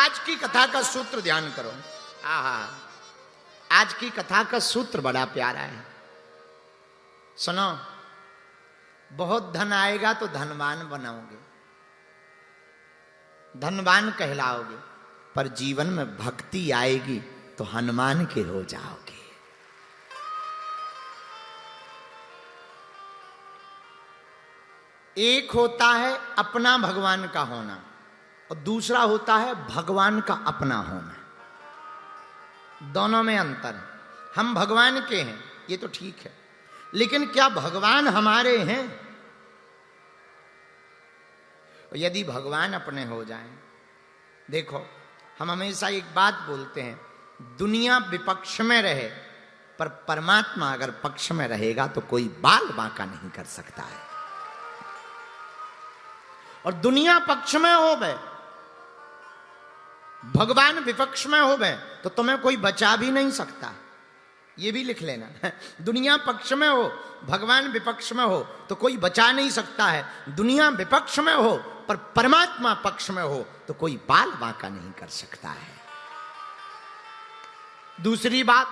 आज की कथा का सूत्र ध्यान करो। आहा, आज की कथा का सूत्र बड़ा प्यारा है। सुनो, बहुत धन आएगा तो धनवान बनाओगे, धनवान कहलाओगे, पर जीवन में भक्ति आएगी तो हनुमान के हो जाओगे। एक होता है अपना भगवान का होना और दूसरा होता है भगवान का अपना होना। दोनों में अंतर है। हम भगवान के हैं ये तो ठीक है, लेकिन क्या भगवान हमारे हैं? यदि भगवान अपने हो जाएं, देखो हम हमेशा एक बात बोलते हैं, दुनिया विपक्ष में रहे पर परमात्मा अगर पक्ष में रहेगा तो कोई बाल बांका नहीं कर सकता है। और दुनिया पक्ष में हो गए, भगवान विपक्ष में हो गए तो तुम्हें कोई बचा भी नहीं सकता। ये भी लिख लेना, दुनिया पक्ष में हो, भगवान विपक्ष में हो तो कोई बचा नहीं सकता है। दुनिया विपक्ष में हो पर परमात्मा पक्ष में हो तो कोई बाल बांका नहीं कर सकता है। दूसरी बात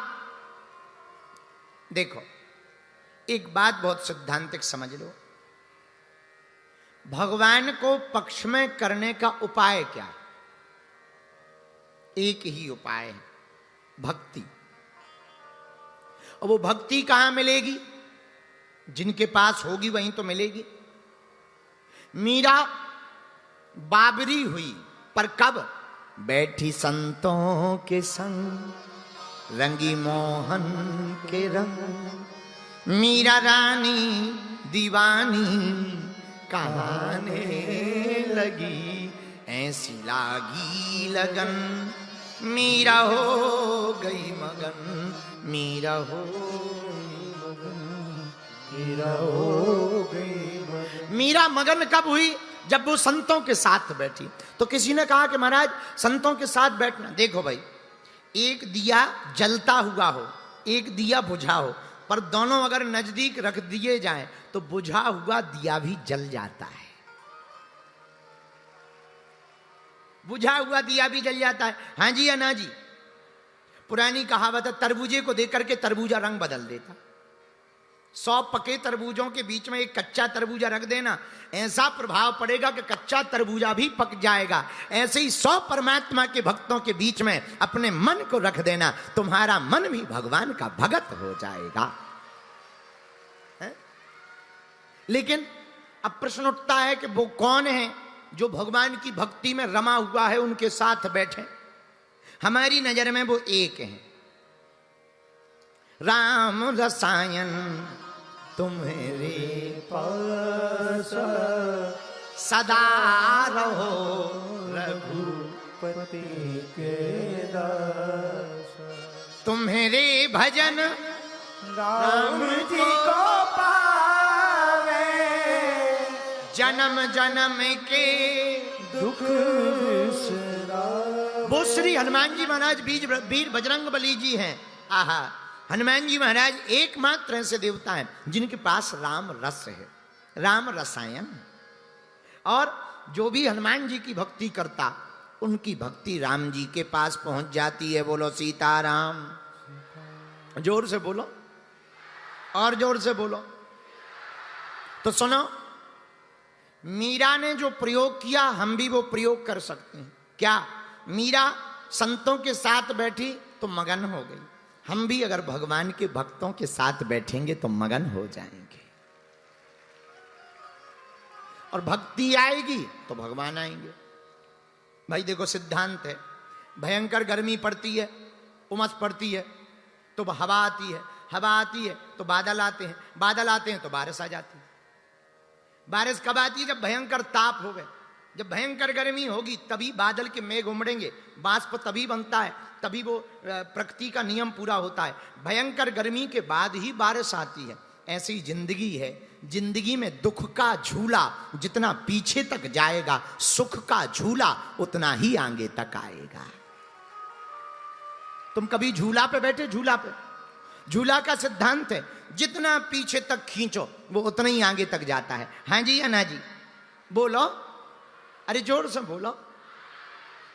देखो, एक बात बहुत सिद्धांतिक समझ लो, भगवान को पक्ष में करने का उपाय क्या है? एक ही उपाय है, भक्ति। और वो भक्ति कहां मिलेगी? जिनके पास होगी वहीं तो मिलेगी। मीरा बाबरी हुई, पर कब? बैठी संतों के संग, रंगी मोहन के रंग। मीरा रानी दीवानी कहाने लगी, ऐसी लागी लगन, मीरा हो गई मगन, मीरा हो मगन, मीरा हो गई मगन। मीरा मगन कब हुई? जब वो संतों के साथ बैठी। तो किसी ने कहा कि महाराज संतों के साथ बैठना, देखो भाई, एक दिया जलता हुआ हो, एक दिया बुझा हो, पर दोनों अगर नजदीक रख दिए जाएं तो बुझा हुआ दिया भी जल जाता है, बुझा हुआ दिया भी जल जाता है। हाँ जी या ना जी? पुरानी कहावत है, तरबूजे को देकर के तरबूजा रंग बदल देता। 100 पके तरबूजों के बीच में एक कच्चा तरबूजा रख देना, ऐसा प्रभाव पड़ेगा कि कच्चा तरबूजा भी पक जाएगा। ऐसे ही 100 परमात्मा के भक्तों के बीच में अपने मन को रख देना, तुम्हारा मन भी भगवान का भगत हो जाएगा। है? लेकिन अब प्रश्न उठता है कि वो कौन है जो भगवान की भक्ति में रमा हुआ है, उनके साथ बैठे? हमारी नजर में वो एक है, राम रसायन तुम्हारे पास सदा रहो, रघुपति के दास। तुम्हारे भजन राम जी को पावे, जन्म जन्म के दुख बिसरावे। वो श्री हनुमान जी महाराज वीर बजरंग बली जी हैं। आहा, हनुमान जी महाराज एकमात्र ऐसे देवता हैं जिनके पास राम रस है, राम रसायन। और जो भी हनुमान जी की भक्ति करता, उनकी भक्ति राम जी के पास पहुंच जाती है। बोलो सीताराम, जोर से बोलो, और जोर से बोलो। तो सुनो, मीरा ने जो प्रयोग किया हम भी वो प्रयोग कर सकते हैं। क्या? मीरा संतों के साथ बैठी तो मगन हो गई, हम भी अगर भगवान के भक्तों के साथ बैठेंगे तो मगन हो जाएंगे, और भक्ति आएगी तो भगवान आएंगे। भाई देखो, सिद्धांत है, भयंकर गर्मी पड़ती है, उमस पड़ती है तो हवा आती है, हवा आती है तो बादल आते हैं, बादल आते हैं तो बारिश आ जाती है। बारिश कब आती है? जब भयंकर ताप हो गए, जब भयंकर गर्मी होगी तभी बादल के मेघ उमड़ेंगे, बाष्प तभी बनता है, तभी वो प्रकृति का नियम पूरा होता है। भयंकर गर्मी के बाद ही बारिश आती है। ऐसी जिंदगी है, जिंदगी में दुख का झूला जितना पीछे तक जाएगा, सुख का झूला उतना ही आगे तक आएगा। तुम कभी झूला पे बैठे? झूला पे, झूला का सिद्धांत है जितना पीछे तक खींचो वो उतना ही आगे तक जाता है। हाँ जी या ना जी? बोलो, अरे जोर से बोलो।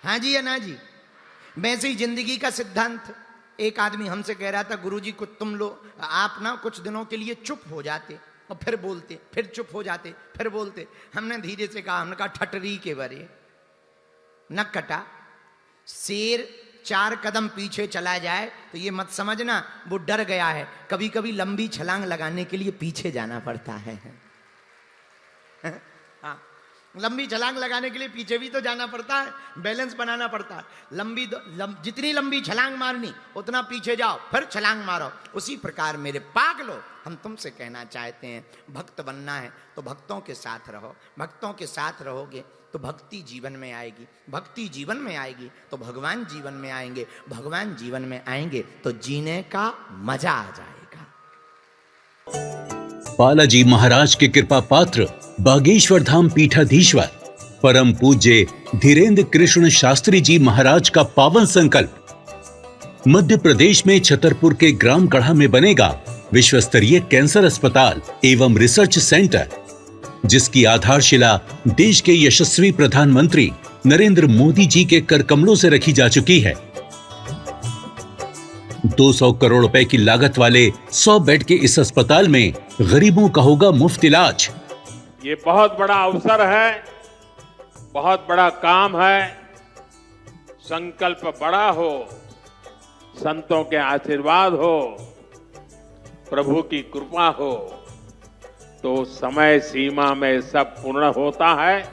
हाँ जी या ना जी? वैसे ही जिंदगी का सिद्धांत। एक आदमी हमसे कह रहा था, गुरुजी को तुम लोग आप ना कुछ दिनों के लिए चुप हो जाते और फिर बोलते, फिर चुप हो जाते, फिर बोलते। हमने धीरे से कहा, हमने कहा ठटरी के बरे न कटा। शेर 4 कदम पीछे चला जाए तो ये मत समझना वो डर गया है, कभी कभी लंबी छलांग लगाने के लिए पीछे जाना पड़ता है। हाँ, लंबी छलांग लगाने के लिए पीछे भी तो जाना पड़ता है, बैलेंस बनाना पड़ता है। जितनी लंबी छलांग मारनी उतना पीछे जाओ, फिर छलांग मारो। उसी प्रकार मेरे पागलो, हम तुमसे कहना चाहते हैं, भक्त बनना है तो भक्तों के साथ रहो। भक्तों के साथ रहोगे तो भक्ति जीवन में आएगी, भक्ति जीवन में आएगी तो भगवान जीवन में आएंगे, भगवान जीवन में आएंगे तो जीने का मजा आ जाएगा। बालाजी महाराज के कृपा पात्र बागेश्वर धाम पीठाधीश्वर परम पूज्य धीरेन्द्र कृष्ण शास्त्री जी महाराज का पावन संकल्प। मध्य प्रदेश में छतरपुर के ग्राम गढ़ा में बनेगा विश्व स्तरीय कैंसर अस्पताल एवं रिसर्च सेंटर, जिसकी आधारशिला देश के यशस्वी प्रधानमंत्री नरेंद्र मोदी जी के कर कमलों से रखी जा चुकी है। 200 करोड़ रुपए की लागत वाले 100 बेड के इस अस्पताल में गरीबों का होगा मुफ्त इलाज। ये बहुत बड़ा अवसर है, बहुत बड़ा काम है। संकल्प बड़ा हो, संतों के आशीर्वाद हो, प्रभु की कृपा हो तो समय सीमा में सब पूर्ण होता है।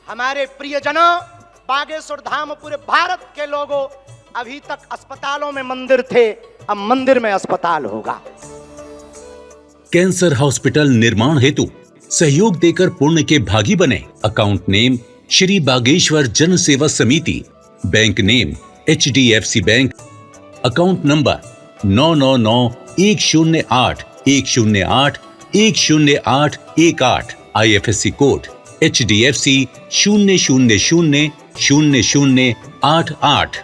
हमारे प्रियजनों, बागेश्वर धाम पूरे भारत के लोगों, अभी तक अस्पतालों में मंदिर थे, अब मंदिर में अस्पताल होगा। कैंसर हॉस्पिटल निर्माण हेतु सहयोग देकर पुण्य के भागी बने। अकाउंट नेम श्री बागेश्वर जन सेवा समिति, bank name HDFC bank, account number 999810810818, IFSC code HDFC 0000088।